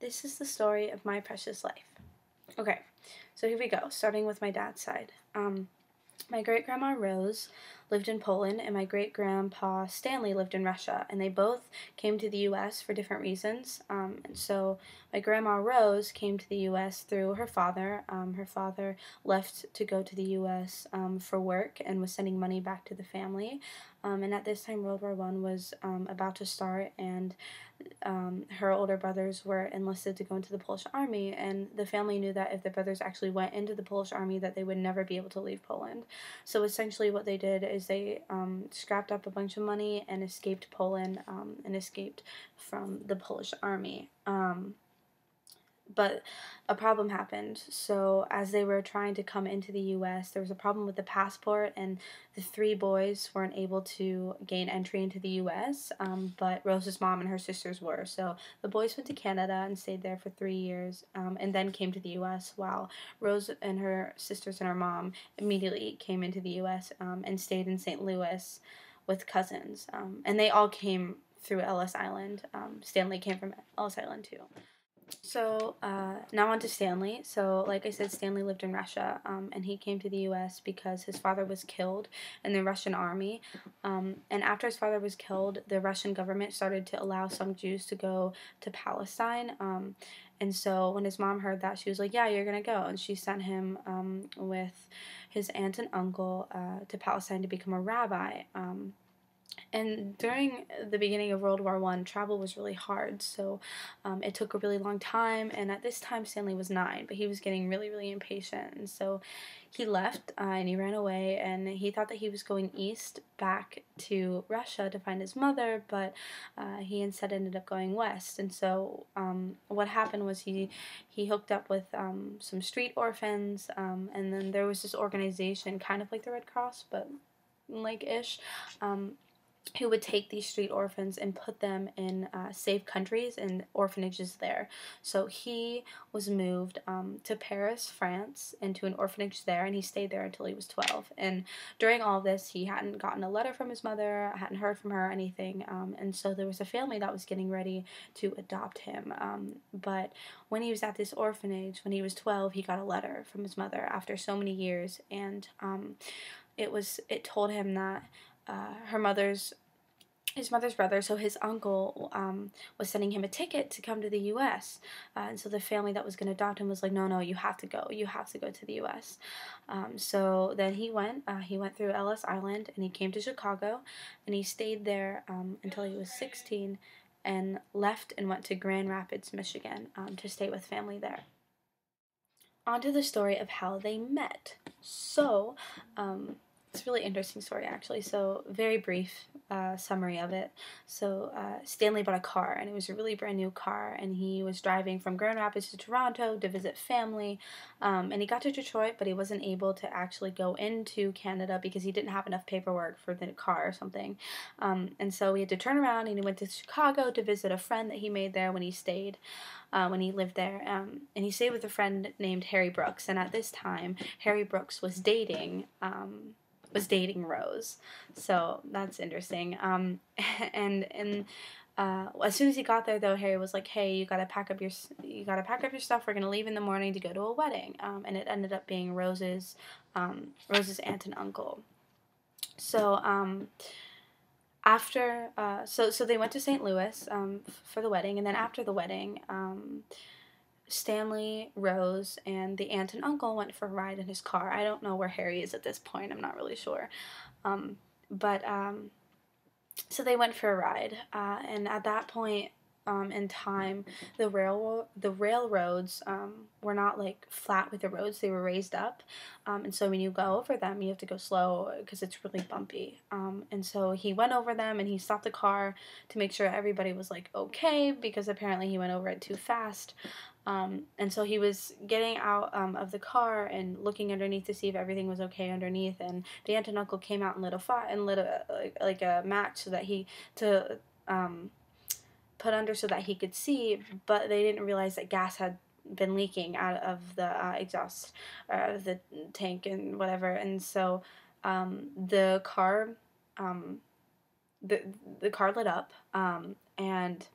This is the story of my precious life. Okay, so here we go, starting with my dad's side. My great grandma Rose lived in Poland, and my great grandpa Stanley lived in Russia, and they both came to the U.S. for different reasons. And so my grandma Rose came to the U.S. through her father. Her father left to go to the U.S. For work and was sending money back to the family. And at this time, World War One was about to start, and her older brothers were enlisted to go into the Polish army, and the family knew that if the brothers actually went into the Polish army, that they would never be able to leave Poland. So essentially, what they did is they scrapped up a bunch of money and escaped Poland, and escaped from the Polish army. But a problem happened. So as they were trying to come into the U.S., there was a problem with the passport, and the three boys weren't able to gain entry into the U.S., but Rose's mom and her sisters were. So the boys went to Canada and stayed there for 3 years, and then came to the U.S., while Rose and her sisters and her mom immediately came into the U.S. And stayed in St. Louis with cousins. And they all came through Ellis Island. Stanley came from Ellis Island too. So now on to Stanley. So like I said, Stanley lived in Russia, and he came to the U.S. because his father was killed in the Russian army. And after his father was killed, the Russian government started to allow some Jews to go to Palestine. And so when his mom heard that, she was like, "Yeah, you're gonna go," and she sent him with his aunt and uncle to Palestine to become a rabbi. And during the beginning of World War One, travel was really hard, so it took a really long time. And at this time, Stanley was 9, but he was getting really, really impatient, and so he left and he ran away. And he thought that he was going east back to Russia to find his mother, but he instead ended up going west. And so what happened was he hooked up with some street orphans, and then there was this organization, kind of like the Red Cross, but like ish. Who would take these street orphans and put them in safe countries and orphanages there. So he was moved to Paris, France, into an orphanage there, and he stayed there until he was 12. And during all of this, he hadn't gotten a letter from his mother, hadn't heard from her, anything. And so there was a family that was getting ready to adopt him. But when he was at this orphanage, when he was 12, he got a letter from his mother after so many years, and it told him that her mother's his mother's brother, so his uncle, was sending him a ticket to come to the U.S. And so the family that was going to adopt him was like, no, you have to go. You have to go to the U.S. So then he went. He went through Ellis Island, and he came to Chicago, and he stayed there until he was 16, and left and went to Grand Rapids, Michigan, to stay with family there. On to the story of how they met. So, it's a really interesting story, actually. So, very brief summary of it. So, Stanley bought a car, and it was a really brand new car, and he was driving from Grand Rapids to Toronto to visit family. And he got to Detroit, but he wasn't able to actually go into Canada because he didn't have enough paperwork for the car or something. And so he had to turn around, and he went to Chicago to visit a friend that he made there when he stayed. When he lived there, and he stayed with a friend named Harry Brooks. And at this time, Harry Brooks was dating Rose, so that's interesting. And as soon as he got there, though, Harry was like, "Hey, you gotta pack up your stuff. We're gonna leave in the morning to go to a wedding." And it ended up being Rose's aunt and uncle. So after so they went to St. Louis for the wedding, and then after the wedding, Stanley, Rose, and the aunt and uncle went for a ride in his car. I don't know where Harry is at this point. I'm not really sure. But so they went for a ride, and at that point in time, the railroads were not like flat with the roads; they were raised up, and so when you go over them, you have to go slow because it's really bumpy. And so he went over them, and he stopped the car to make sure everybody was like okay, because apparently he went over it too fast. And so he was getting out of the car and looking underneath to see if everything was okay underneath. And the aunt and uncle came out and lit like a match so that to put under so that he could see, but they didn't realize that gas had been leaking out of the exhaust, or out of the tank and whatever. And so the car the car lit up, and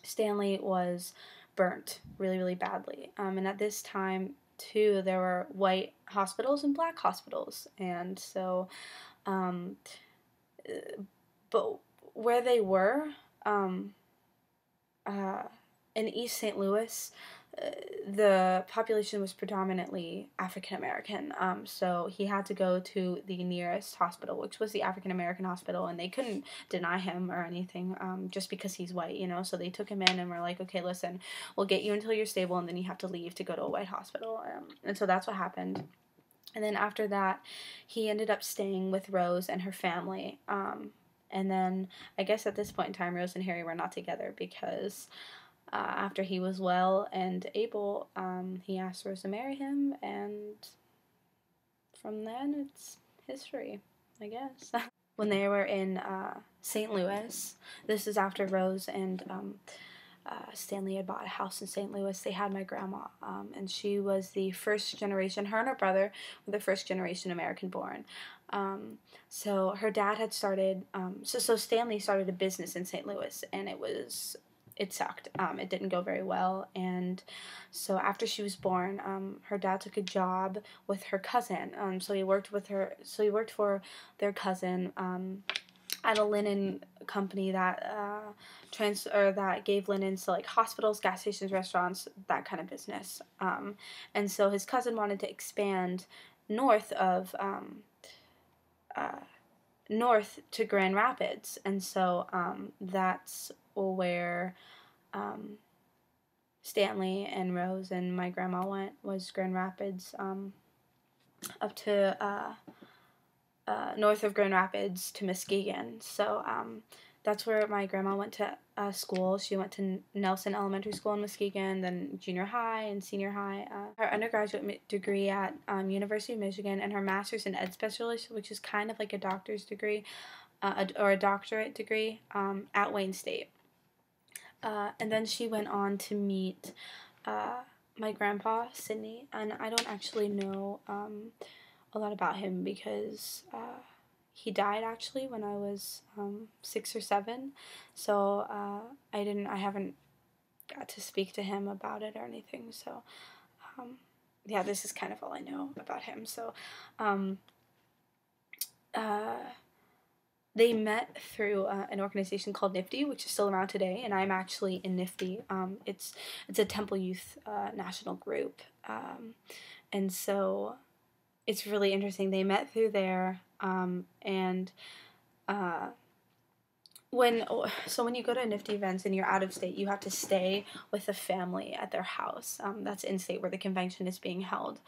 Stanley was burnt really, really badly. And at this time, too, there were white hospitals and black hospitals. And so, um, but where they were, um, uh, in East St. Louis, the population was predominantly African American. So he had to go to the nearest hospital, which was the African American hospital, and they couldn't deny him or anything, just because he's white, you know. So they took him in and were like, okay, listen, we'll get you until you're stable, and then you have to leave to go to a white hospital. And so that's what happened. And then after that, he ended up staying with Rose and her family. And then I guess at this point in time, Rose and Harry were not together because after he was well and able, he asked Rose to marry him, and from then it's history, I guess. When they were in St. Louis, this is after Rose and Stanley had bought a house in St. Louis. They had my grandma, and she was the first generation. Her and her brother were the first generation American born. So her dad had started. So Stanley started a business in St. Louis, and it sucked. It didn't go very well, and so after she was born, her dad took a job with her cousin. So he worked with her. So he worked for their cousin. At a linen company that that gave linens to like hospitals, gas stations, restaurants, that kind of business. And so his cousin wanted to expand north of north to Grand Rapids, and so that's where Stanley and Rose and my grandma went, was Grand Rapids, up to north of Grand Rapids to Muskegon. So that's where my grandma went to school. She went to Nelson Elementary School in Muskegon, then junior high and senior high. Her undergraduate degree at University of Michigan, and her master's in ed specialist, which is kind of like a doctor's degree, or a doctorate degree, at Wayne State. And then she went on to meet my grandpa, Sidney, and I don't actually know a lot about him because he died actually when I was 6 or 7, so I haven't got to speak to him about it or anything. So yeah, this is kind of all I know about him. So they met through an organization called NIFTY, which is still around today, and I'm actually in NIFTY. It's a Temple Youth national group, and so it's really interesting. They met through there, and when you go to NIFTY events and you're out of state, you have to stay with a family at their house. That's in state where the convention is being held.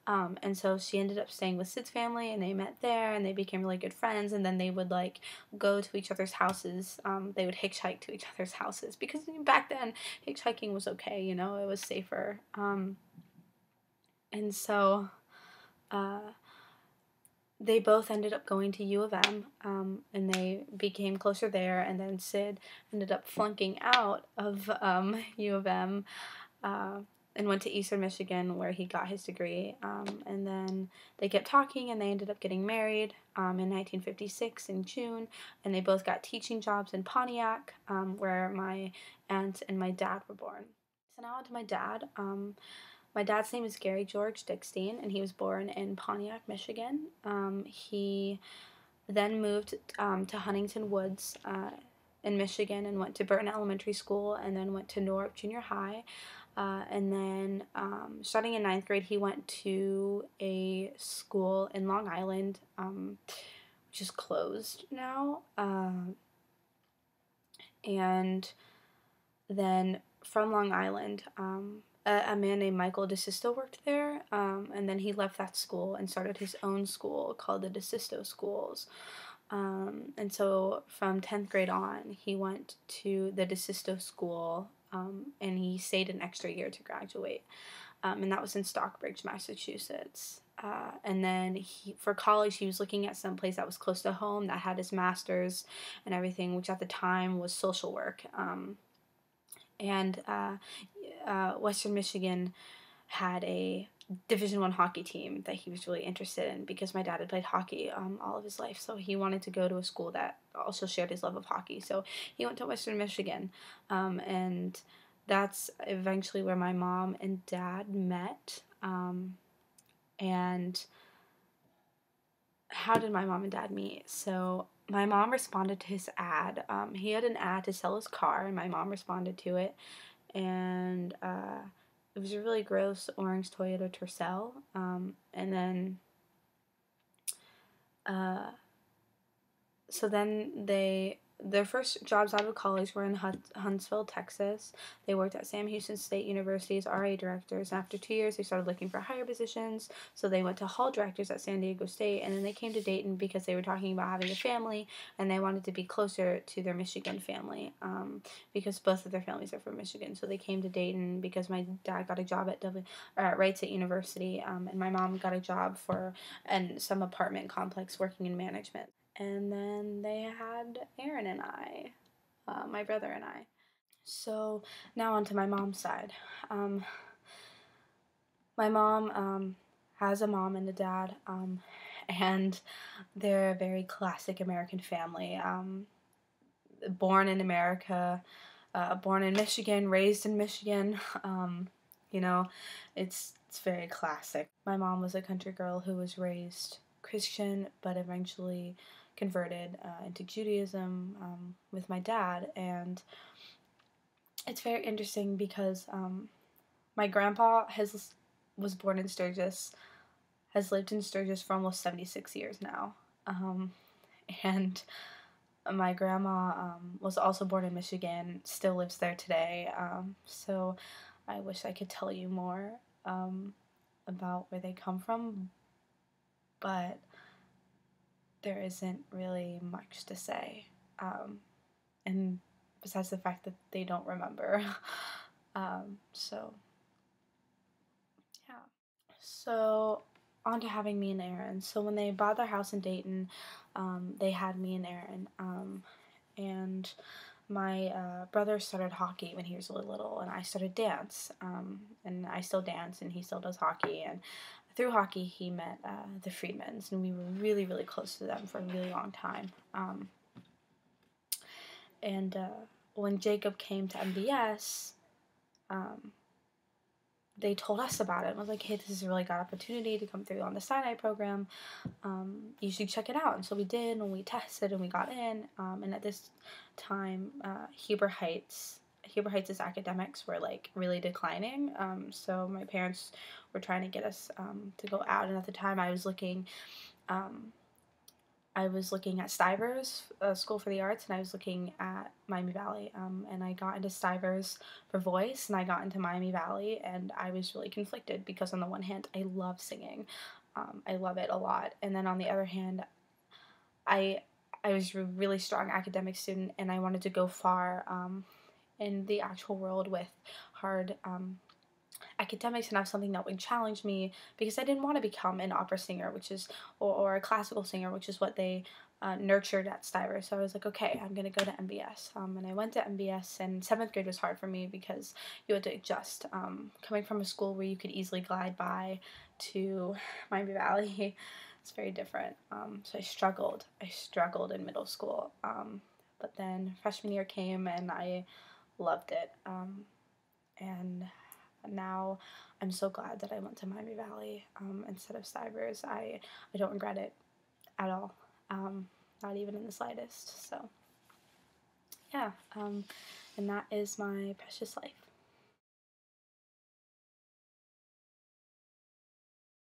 And so she ended up staying with Sid's family, and they met there, and they became really good friends, and then they would, like, go to each other's houses. They would hitchhike to each other's houses, because back then, hitchhiking was okay, you know, it was safer. And so they both ended up going to U of M, and they became closer there, and then Sid ended up flunking out of U of M, and went to Eastern Michigan, where he got his degree, and then they kept talking, and they ended up getting married in 1956 in June, and they both got teaching jobs in Pontiac, where my aunt and my dad were born. So now on to my dad. My dad's name is Gary George Dickstein, and he was born in Pontiac, Michigan. He then moved to Huntington Woods in Michigan, and went to Burton Elementary School, and then went to Norwalk Junior High. And then starting in 9th grade, he went to a school in Long Island, which is closed now. And then from Long Island, a man named Michael DeSisto worked there, and then he left that school and started his own school called the DeSisto Schools. And so from 10th grade on, he went to the DeSisto School, and he stayed an extra year to graduate, and that was in Stockbridge, Massachusetts. And then for college, he was looking at some place that was close to home that had his master's and everything, which at the time was social work. And Western Michigan had a Division I hockey team that he was really interested in, because my dad had played hockey all of his life, so he wanted to go to a school that also shared his love of hockey. So he went to Western Michigan, and that's eventually where my mom and dad met. And how did my mom and dad meet? So my mom responded to his ad. He had an ad to sell his car, and my mom responded to it. And it was a really gross orange Toyota Tercel. And then, uh, so then their first jobs out of college were in Huntsville, Texas. They worked at Sam Houston State University's RA directors, and after 2 years, they started looking for higher positions. So they went to hall directors at San Diego State, and then they came to Dayton because they were talking about having a family, and they wanted to be closer to their Michigan family, because both of their families are from Michigan. So they came to Dayton because my dad got a job at Wright State University, and my mom got a job in some apartment complex working in management. And then they had Aaron and I, my brother and I. So now on to my mom's side. My mom has a mom and a dad, and they're a very classic American family. Born in America, born in Michigan, raised in Michigan. You know, it's very classic. My mom was a country girl who was raised Christian, but eventually converted into Judaism with my dad, and it's very interesting because my grandpa was born in Sturgis, has lived in Sturgis for almost 76 years now, and my grandma was also born in Michigan, still lives there today. So I wish I could tell you more about where they come from, but there isn't really much to say. And besides the fact that they don't remember. So, yeah. So, on to having me and Aaron. So, when they bought their house in Dayton, they had me and Aaron. And my brother started hockey when he was really little, and I started dance. And I still dance, and he still does hockey. And through hockey, he met the Friedmans, and we were really, really close to them for a really long time. And when Jacob came to MBS, they told us about it. I was like, hey, this is a really good opportunity to come through on the Sinai program. You should check it out. And so we did, and we tested, and we got in. And at this time, Huber Heights' academics were like really declining. So my parents were trying to get us to go out. And at the time, I was looking at Stivers, School for the Arts, and I was looking at Miami Valley, and I got into Stivers for voice, and I got into Miami Valley, and I was really conflicted because on the one hand, I love singing. I love it a lot, and then on the other hand, I was a really strong academic student, and I wanted to go far in the actual world with hard academics and have something that would challenge me, because I didn't want to become an opera singer, or a classical singer, which is what they nurtured at Stivers. So I was like, okay, I'm going to go to MBS. And I went to MBS, and 7th grade was hard for me because you had to adjust. Coming from a school where you could easily glide by to Miami Valley, it's very different. So I struggled. In middle school. But then freshman year came, and I loved it. And now I'm so glad that I went to Miami Valley instead of Stivers. I don't regret it at all, not even in the slightest. So, yeah, and that is my precious life.